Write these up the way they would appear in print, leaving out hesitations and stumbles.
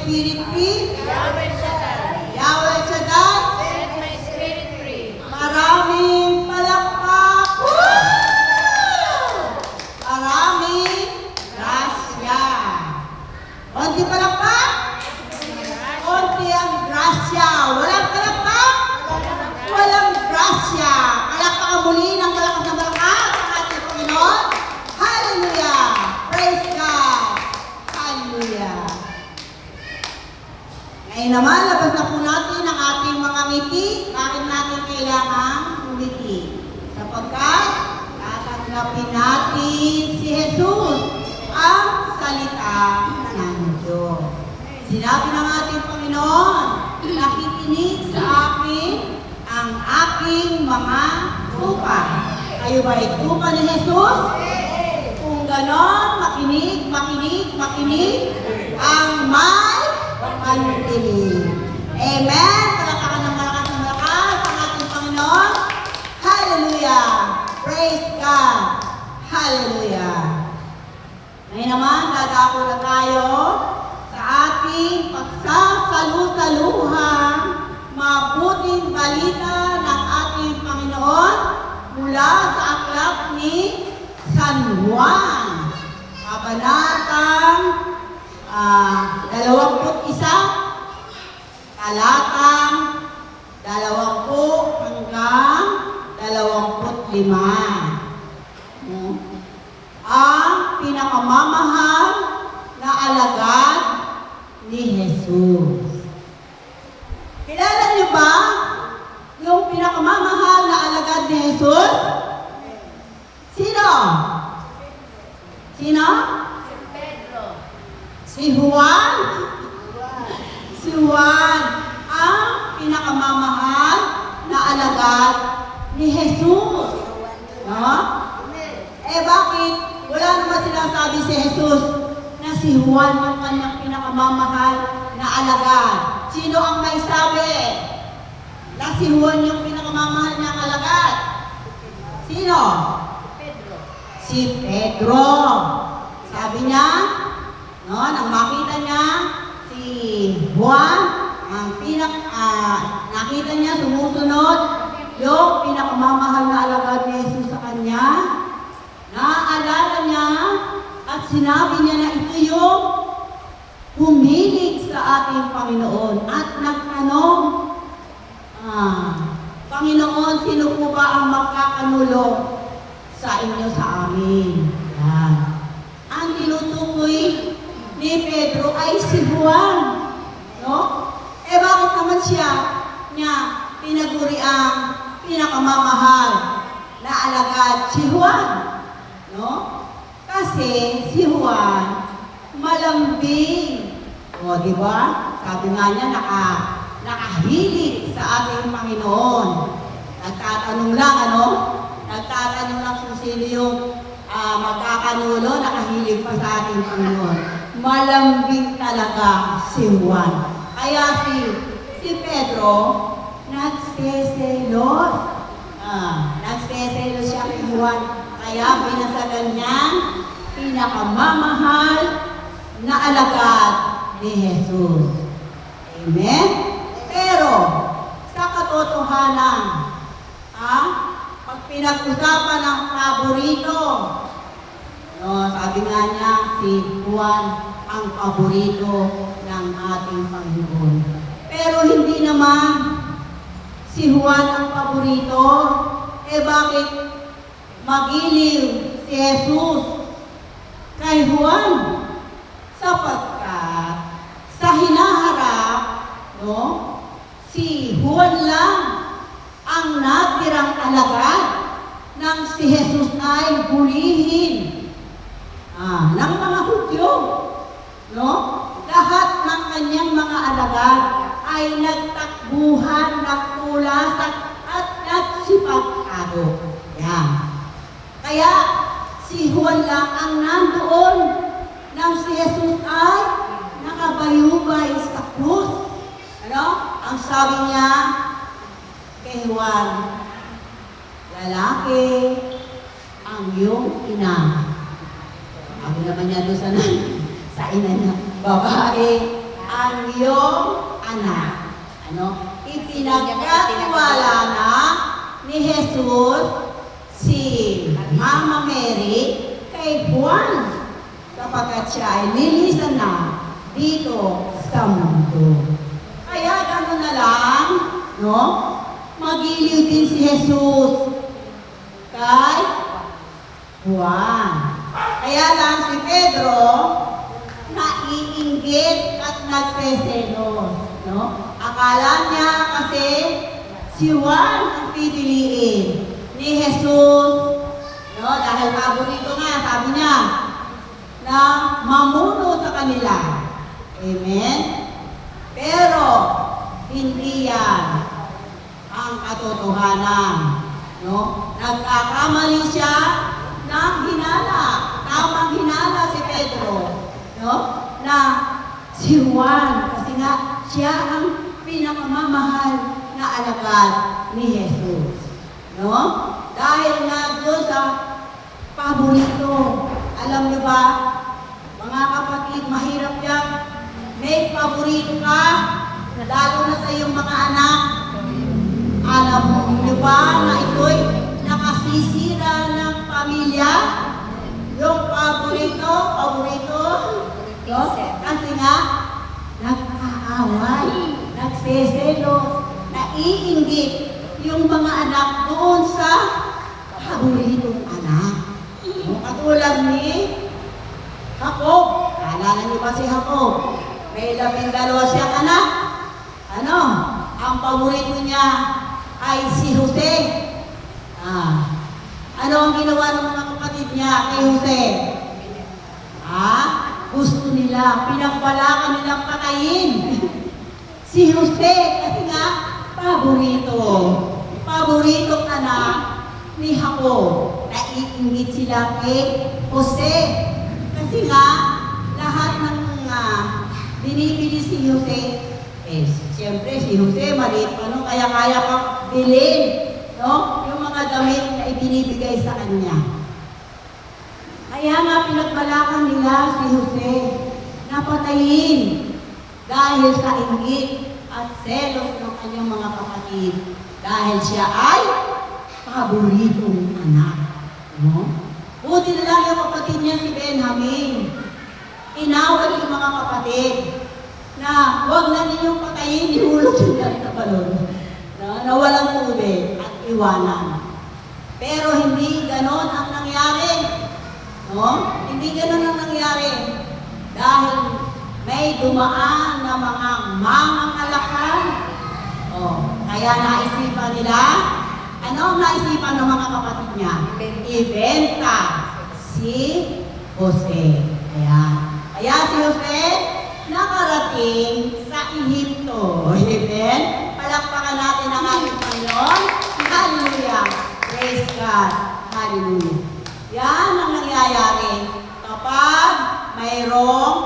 spirit free. Yahweh Shaddai, Yahweh Shaddai. set my spirit free. Maraming palakpak. Maraming grasya. Konti palakpak. Konti ang grasya. Walang palakpak. Walang grasya. Palakpakan muli ng malakas na malakas ang ating Panginoon. Hallelujah. Praise God. Hallelujah. Ngayon naman, labas na po natin ang ating mga ngiti. Bakit natin kailangan umiti? Sapagkat tatanggapin natin si Jesus, ang salita ng Diyos. Sinabi ng ating Panginoon, nakikinig sa akin ang aking mga tupa. Kayo ba ay tupa ni Jesus? Kung ganon, makinig, makinig, makinig, ang may pantinig. Amen. Palakpakan ng malakas na malakas ang ating Panginoon. Hallelujah. Praise God. Hallelujah. Ngayon naman, dadako na tayo sa ating pagsasalu-saluhang mabuting balita ng ating Panginoon mula sa aklat ni San Juan. Kabanatang 21, talatang 20 hanggang 25. Ang pinakamamahal na alagad ni Jesus. Kilala niyo ba yung pinakamamahal na alagad ni Jesus? Sino? Sino? Si Pedro, Si Juan. Si Juan ang pinakamamahal na alagad ni Jesus. No? Bakit? Wala naman sinasabi si Jesus na si Juan yung kanyang pinakamamahal na alagad. Sino ang may sabi na si Juan yung pinakamamahal na alagad? Sino? Pedro, Si Pedro. Sabi niya, no, nang makita niya si Juan, nakita niya sumusunod yung pinakamamahal na alagad ni Jesus sa kanya. Naaalala niya at sinabi niya na ito yung humilig sa ating Panginoon at nagtanong, Panginoon, sino po ba ang magkakanulong sa inyo sa amin? Yan. Ang tinutukoy ni Pedro ay si Juan. No? Bakit naman niya pinaguri ang pinakamamahal na alagad si Juan? No? Kasi si Juan malambing. O, di ba? Sabi nga niya, nakahilig sa ating Panginoon. Nagtatanong lang, ano? Nagtatanong lang kung sino yung magkakanulo, nakahilig pa sa ating Panginoon. Malambing talaga si Juan. Kaya si Pedro, nagseselos. Nagseselos siya kay Juan. Kaya binasagan niya pinakamamahal na alagad ni Jesus. Amen? Pero, sa katotohanan, pag pinag-usapan ng paborito, no, sabi nga niya, si Juan ang paborito ng ating Panginoon. Pero hindi naman si Juan ang paborito. Bakit magiliw si Jesus kay Juan? Sapagkat sa hinaharap, no, si Juan lang ang natirang alagad nang si Jesus ay hulihin ng mga Hudyo. No? Lahat ng kanyang mga alagad ay nagtakbuhan, nagtulasan at nagsipagkado. Yan. Kaya si Juan lang ang nandoon nang si Jesus ay nakabayubay sa krus. Ano? Ang sabi niya kay Juan, lalaki ang iyong ina. Sabi naman niya doon sa ina niya, babae ang iyong anak. Ano? Ipinagkatiwala na ni Jesus si Mama Mary kay Juan kapagkat siya ay lilisan na dito sa mundo. Kaya gano'n na lang, no? Magiliw din si Jesus kay Juan. Kaya lang si Pedro naiinggit at nagseselos, no? Akala niya kasi si Juan ang pipiliin ni Jesus, no? Dahil paborito nga, sabi niya, na mamuno sa kanila. Amen? Pero, hindi yan ang katotohanan. No? Nagkakamali siya ng hinala. Tamang hinala si Pedro. No? Na si Juan, kasi nga, siya ang pinakamamahal na alagad ni Jesus. No? Dahil nga doon sa paborito. Alam niyo ba, mga kapatid, mahirap yan. May paborito ka, lalo na sa iyong mga anak. Alam niyo ba na ito'y nakasisira ng pamilya? Yung paborito, no? Kasi nga, nagkaaway, nagseselos, naiinggit yung mga anak doon sa paboritong anak. No? Katulad ni Jacob. Naalala niyo ba si Jacob? May 12 siyang anak. Ano? Ang paborito niya ay si Jose. Ano ang ginawa ng mga kapatid niya kay Jose? Gusto nila, pinagbalakan nilang patayin. Si Jose, kasi nga, paboritong anak ni Jacob. Naiingit sila kay Jose. Kasi nga, lahat ng binibili si Jose, siyempre si Jose, maliit pa, no? Kaya pang bilhin, no? Yung mga damit na ibinibigay sa kanya. Kaya nga pinagbalakan nila si Jose na patayin dahil sa inggit at selos ng kanyang mga kapatid. Dahil siya ay paboritong anak. No? Buti na lang yung kapatid niya si Benjamin. Inawat yung mga kapatid na huwag na ninyong patayin, ihulog sila sa balon. Na walang tubig at iwanan. Pero hindi ganon ang nangyari. No? Hindi ganon ang nangyari. Dahil may dumaan na mga mangangalakan. Kaya naisipan nila, ano ang naisipan ng mga kapatid niya? Ibenta si Jose. Kaya si Jose nakarating sa Ehipto. Amen? Palakpakan natin ang ating Panginoon. Hallelujah. Praise God. Hallelujah. Yan ang nangyayari kapag mayroong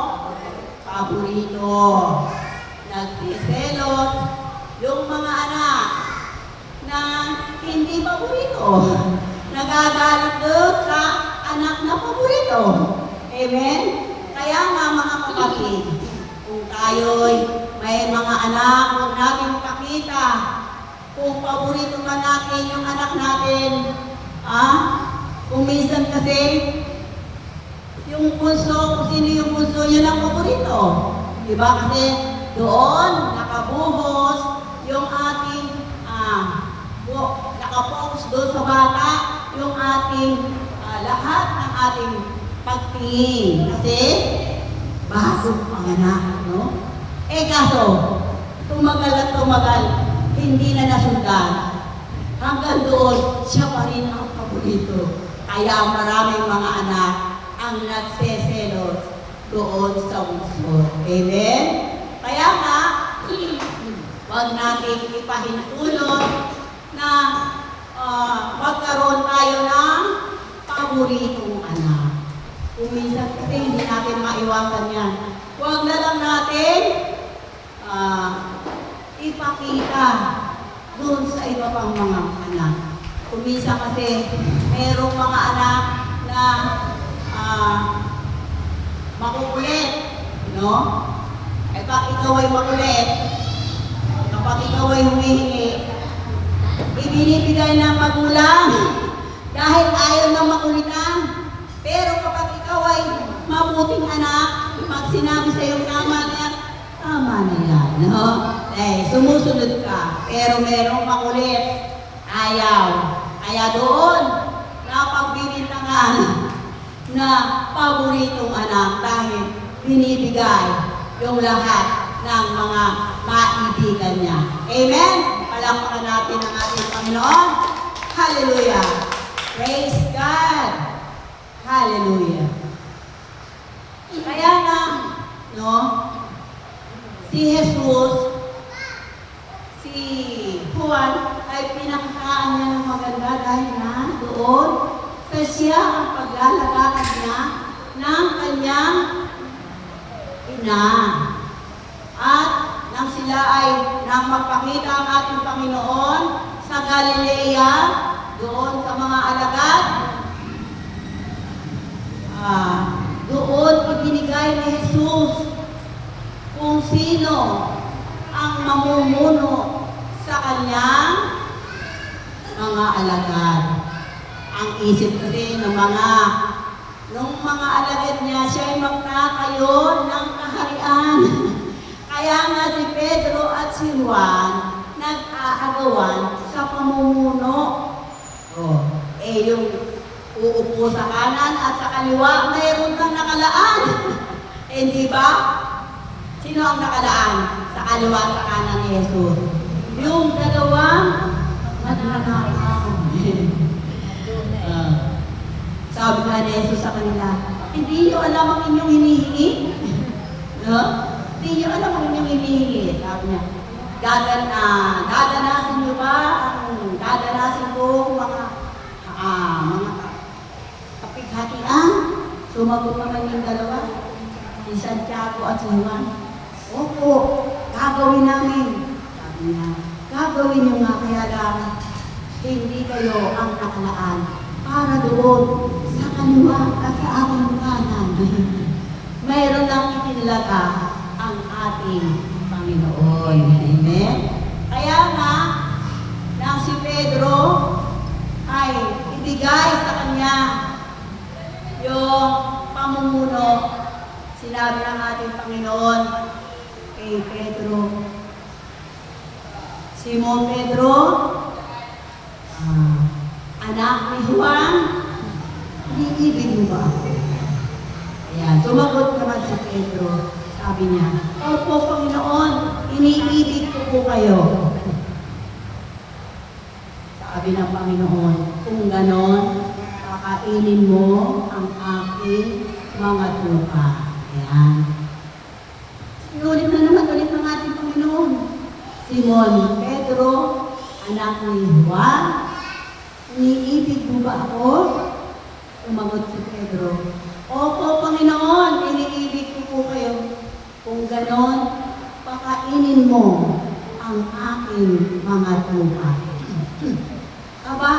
paborito. Nagsiselos yung mga anak na hindi paborito. Nagagalit doon sa anak na paborito. Amen? Kaya nga mga kapatid, kung tayo'y may mga anak, huwag natin pakita kung paborito man natin yung anak natin. Kung minsan kasi, yung punso, kung sino yung punso, yun ang paborito. Diba? Kasi doon, nakabuhos yung ating, nakapokus doon sa bata, yung ating, lahat ng ating pagtingin. Kasi, bago panganak, no? Kaso, tumagal at tumagal, hindi na nasundan. Hanggang doon, siya pa rin ang paborito. Kaya maraming mga anak ang nagseselos doon sa bunso. Amen? Kaya nga, wag natin ipahintulot na magkaroon tayo ng paboritong anak. Kung minsan kasi hindi natin maiwasan yan. Huwag na lang natin ipakita doon sa iba pang mga anak. Kung minsan kasi merong mga anak na makukulit, no? Ay bak ikaw ay makulit, kapag ikaw ay humihingi, ibinibigay ng magulang dahil ayaw na makulitan. Pero kapag ikaw ay mabuting anak, pag sinabi sa iyo tama na yan, no? Eh, sumusunod ka, pero merong makulit, ayaw. Kaya doon, napagbibintangan na paboritong anak dahil binibigay yung lahat ng mga maibigan niya. Amen? Palakpakan natin ang ating Panginoon. Hallelujah! Praise God! Hallelujah! Kaya nga, no, si Jesus, si Juan, ay pinakakaan niya ng maganda dahil na doon sa siya ang paglalakad niya ng kanyang ina. At nang sila ay nang magpakita ang ating Panginoon sa Galilea, doon sa mga alagad, doon ibinigay ni Jesus kung sino ang mamumuno sa kanyang mga alagad. Ang isip kasi ng mga alagad niya, siya ay magkakayo ng kaharian. Kaya nga si Pedro at si Juan nag-aagawan sa pamumuno. Yung uupo sa kanan at sa kaliwa, mayroon kang nakalaan. Hindi ba? Sino ang nakalaan sa kaliwa at sa kanan ni Jesus? Yung dalawang magnanakaw. Sabi nga ni Jesus sa kanila, hindi nyo alam ang inyong hinihingi? No? Hindi nyo alam ang inyong hinihingi. Sabi niya, dadanasin nyo ba ang dadanasin ko mga kapighatian? Sumagot naman yung dalawa, si Santiago at si Juan. Opo, gagawin namin. Sabi niya, gagawin nyo nga kaya lang hindi kayo ang nakalaan para doon sa kaliwa at sa aking kanan. Mayroon lang itinilaga ang ating Panginoon. Amen? Kaya nga, nang si Pedro ay ibigay sa kanya yung pamumuno, sinabi ng ating Panginoon kay Pedro, Simon Pedro, anak ni Juan, iniibig mo ba ako? Ayan, sumagot naman si Pedro. Sabi niya, opo, Panginoon, iniibig ko po kayo. Sabi ng Panginoon, kung ganon, kakainin mo ang aking mga tupa. Ayan. Sinulit na naman ulit ng ating Panginoon. Simon Pedro, anak ni Juan, iniibig mo ba ako? Umagot si Pedro, opo, Panginoon, iniibig ko po kayo. Kung ganon, pakainin mo ang aking mga tupa. Aba,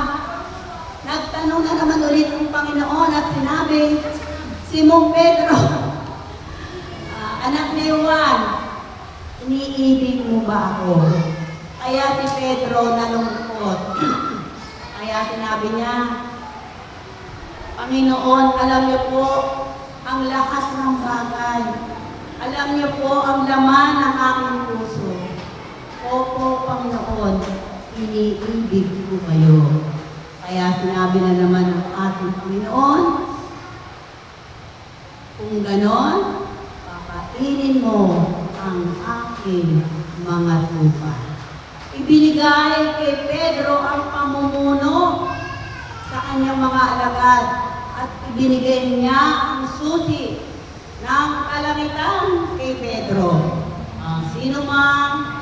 nagtanong na naman ulit ang Panginoon at sinabi, Simon Pedro, anak ni Juan, iniibig mo ba ako? Kaya si Pedro nalungkot. Kaya sinabi niya, Panginoon, alam niyo po ang lakas ng bagay. Alam niyo po ang laman ng aking puso. Opo, Panginoon, iniibig ko kayo. Kaya sinabi na naman ng ating Panginoon, kung ganon, pakainin mo ang aking mga tupa. Ibinigay kay Pedro ang pamumuno sa kanyang mga alagad at ibinigay niya ang susi ng kalangitan kay Pedro. Sino man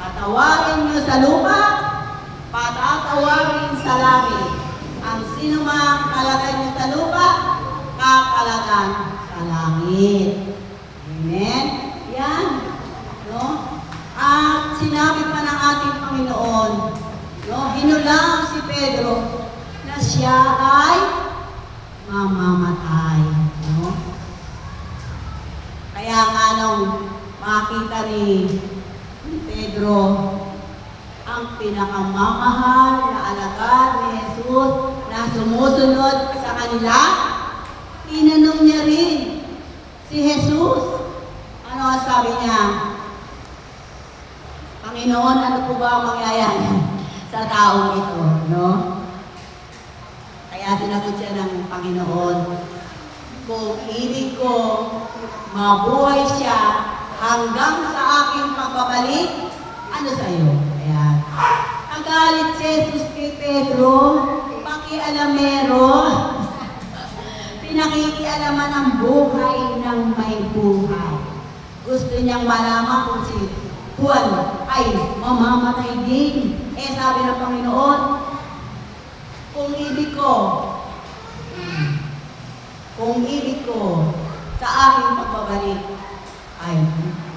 patawarin niyo sa lupa, patatawarin sa langit. Ang sino man kalagay niyo sa lupa, kakalagan sa langit. Amen? Yan. No? At sinabi pa ng ating Panginoon, no, hinulang si Pedro na siya ay mamamatay. No? Kaya nga nung mga nakita ni Pedro ang pinakamamahal na alagad ni Jesus na sumusunod sa kanila. Tinanong niya rin si Jesus. Ano ang sabi niya? Panginoon, ano po ba ang mangyayari sa taong ito? No? Kaya sinagot siya ng Panginoon, kung ibig ko, mabuhay siya hanggang sa aking pagbabalik, ano sa'yo? Ayan. Nagalit si Jesus kay Pedro, pakialamero, pinakikialaman ang buhay ng may buhay. Gusto niyang malaman kung si Juan ay mamamatay din. Sabi ng Panginoon, kung ibig ko sa aking pagbabalik, ay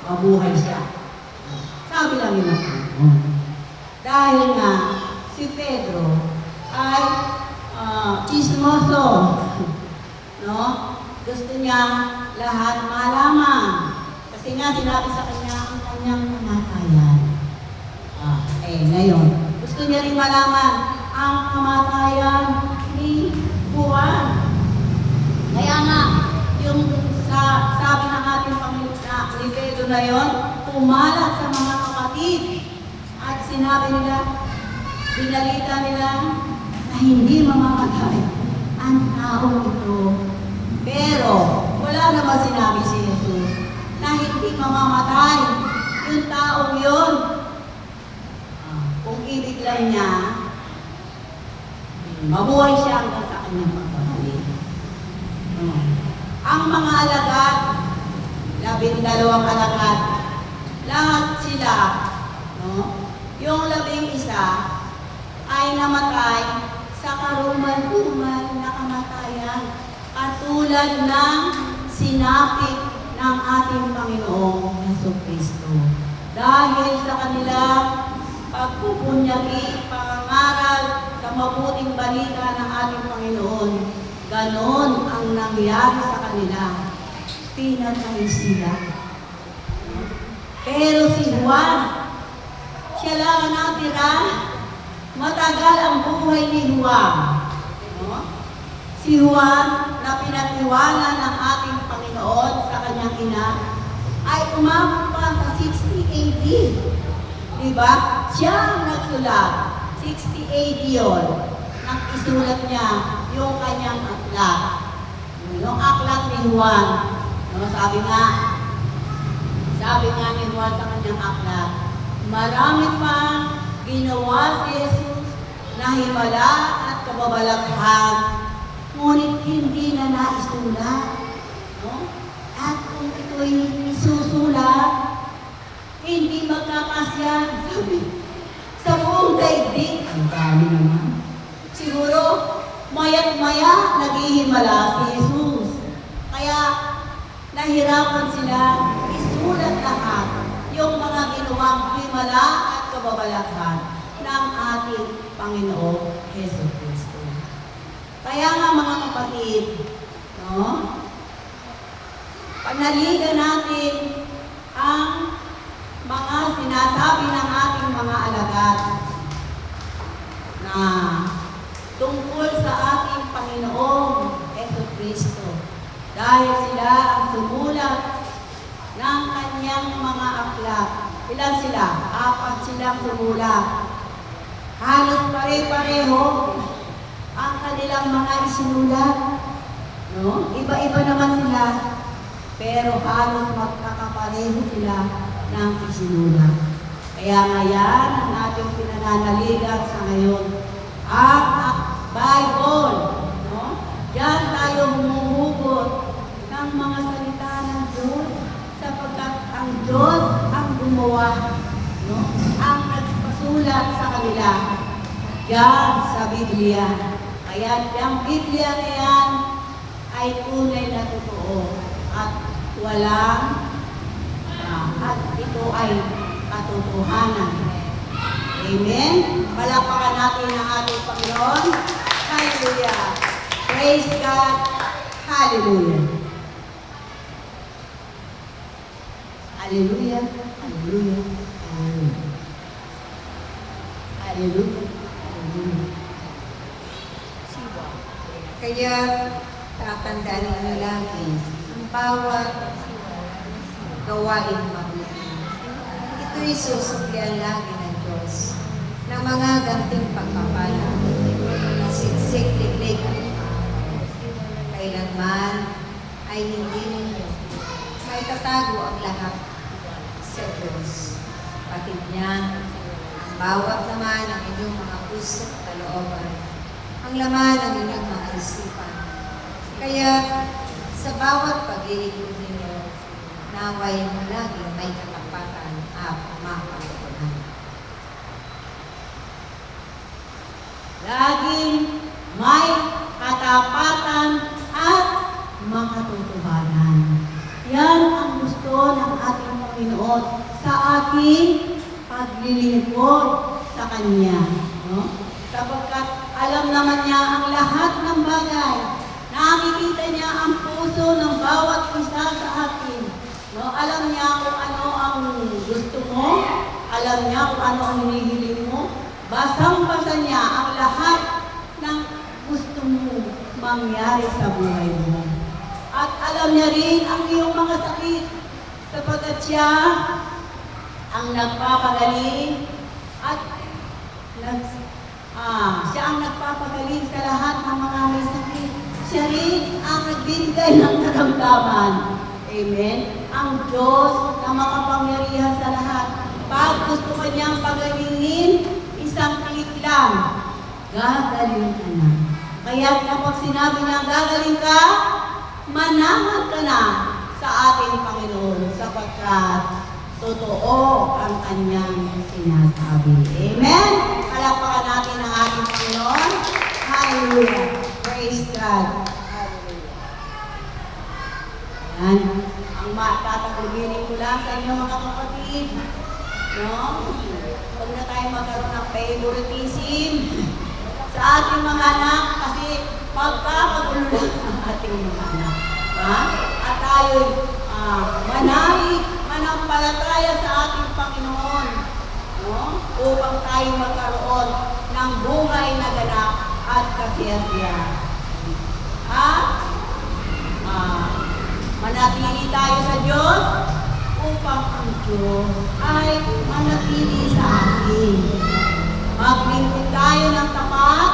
mabuhay siya. Sabi lang yun ng Panginoon. Dahil nga, si Pedro ay chismoso. No? Gusto niya lahat malaman. Kasi nga, sinabi sa kanya ang kanyang kamatayan. Ngayon, gusto niya rin malaman ang kamatayan ni Juan. Kaya nga, yung sabi ng ating Panginoon na ni Pedro na yun, pumalat sa mga kapatid at sinabi nila, binalita nila na hindi mamamatay ang taong ito. Pero, wala naman sinabi si Jesus na hindi mamamatay yung taong yun. Kung ibig lang niya, mabuhay siya hanggang sa kanyang pagbabalik. Ang mga alagad, 12 alagad, lahat sila, yung 11 ay namatay sa karumal-dumal na kamatayan, katulad ng sinapit ng ating Panginoong Jesucristo. Dahil sa kanilang pagpupunyagi, pangangaral sa mabuting balita ng ating Panginoon, ganon ang nangyari sa kanila. Pinatay sila. Pero si Juan, siya lang ang natira. Matagal ang buhay ni Juan. Si Juan, na pinatiwala ng ating Panginoon sa kanyang ina, ay umabot pa sa 60 AD. Diba? Siya ang nagsulat. 60 AD yun. Nang isulat niya yung kanyang aklat. Yung aklat ni Juan. Sabi nga ni Juan sa kanyang aklat, marami pang ginawa si Jesus na himala at kababalaghan, ngunit hindi na naisulat. At kung ito'y isusulat, hindi magkakasya, sabi, sa buong daigdig. Ang dami naman. Siguro, maya't maya, naghihimala si Jesus. Kaya, nahirapan sila isulat lahat yung mga ginawang himala at kababalaghan ng ating Panginoong Jesucristo. Kaya nga mga kapatid, panaligan natin ang mga sinasabi ng ating mga alagad na tungkol sa ating Panginoong Jesucristo. Dahil sila ang sumulat ng kanyang mga aklat. Ilan sila? 4 silang sumulat. Halos pare-pareho ang kanilang mga isinulat. Iba-iba naman sila. Pero halos magkakapareho sila ng isinulat. Kaya ngayon, ang ating pinananaligan sa ngayon, ang Bible. Diyan tayo humuhugot ng mga salita ng Diyos sapagkat ang Diyos ang gumawa, ang nagpasulat sa kanila. Diyan sa Biblia. Kaya ang Biblia na yan ay tunay na totoo at walang at ito ay katotohanan. Amen? Palakpakan natin ang ating Panginoon. Hallelujah! Praise God! Hallelujah! Hallelujah, hallelujah, hallelujah. Hallelujah, hallelujah. Kaya tatandaan ninyo lagi ang bawat gawain mabuti. Ito'y susuklian lagi ng Diyos ng mga ganting pagpapala. Siksik, liglig at kailanman ay hindi ninyo maitatago ang lahat sa Diyos. Patid niya ang bawat laman ng inyong mga puso at kalooban, ang laman ng inyong mga isipan. Kaya sa bawat paglilingkod ninyo, naway mo laging may katapatan at mapagpunan. Laging may katapatan at makatotohanan. Yan ang gusto ng ating Panginoon sa ating paglilingkod sa Kanya. No? Sapagkat alam naman niya ang lahat ng bagay. Nakikita niya ang puso ng bawat isa sa atin. No? Alam niya kung ano ang gusto mo. Alam niya kung ano ang hinihiling mo. Basang-basa niya ang lahat ng gusto mo mangyari sa buhay mo. At alam niya rin ang iyong mga sakit. Sapagkat siya ang nagpapagaling at siya ang nagpapagaling sa lahat ng mga may sakit. Siya rin ang nagbibigay ng karamdaman. Amen? Ang Diyos na makapangyarihan sa lahat. Pag gusto ka niyang pagalingin, isang click lang, gagaling ka na. Kaya kapag sinabi niya, gagaling ka, manamag ka na sa ating Panginoon sapagkat totoo ang kanyang sinasabi. Amen? Palakpakan natin ang ating Panginoon. Hallelujah. Praise God. Hallelujah. Yan. Ang tatagulinin ko lang sa inyo mga kapatid. No? Huwag na tayo magkaroon ng favoritism sa ating mga anak kasi magkakagulo lang ang ating mga anak. Ha? At tayo'y manalig, manampalataya sa ating Panginoon, no? Upang tayo magkaroon ng buhay na ganap at kasiyahan. At manatili tayo sa Diyos upang ang Diyos ay manatili sa atin. Maglingkod tayo ng tapat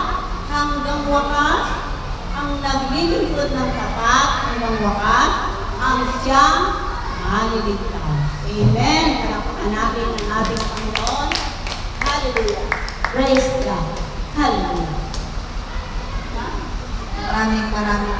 hanggang wakas. Ang naglilingkod ng tapat hanggang wakas, ang siyang maliligtas. Amen. Palakpakan natin ang ating Panginoon. Hallelujah. Praise God. Hallelujah. Maraming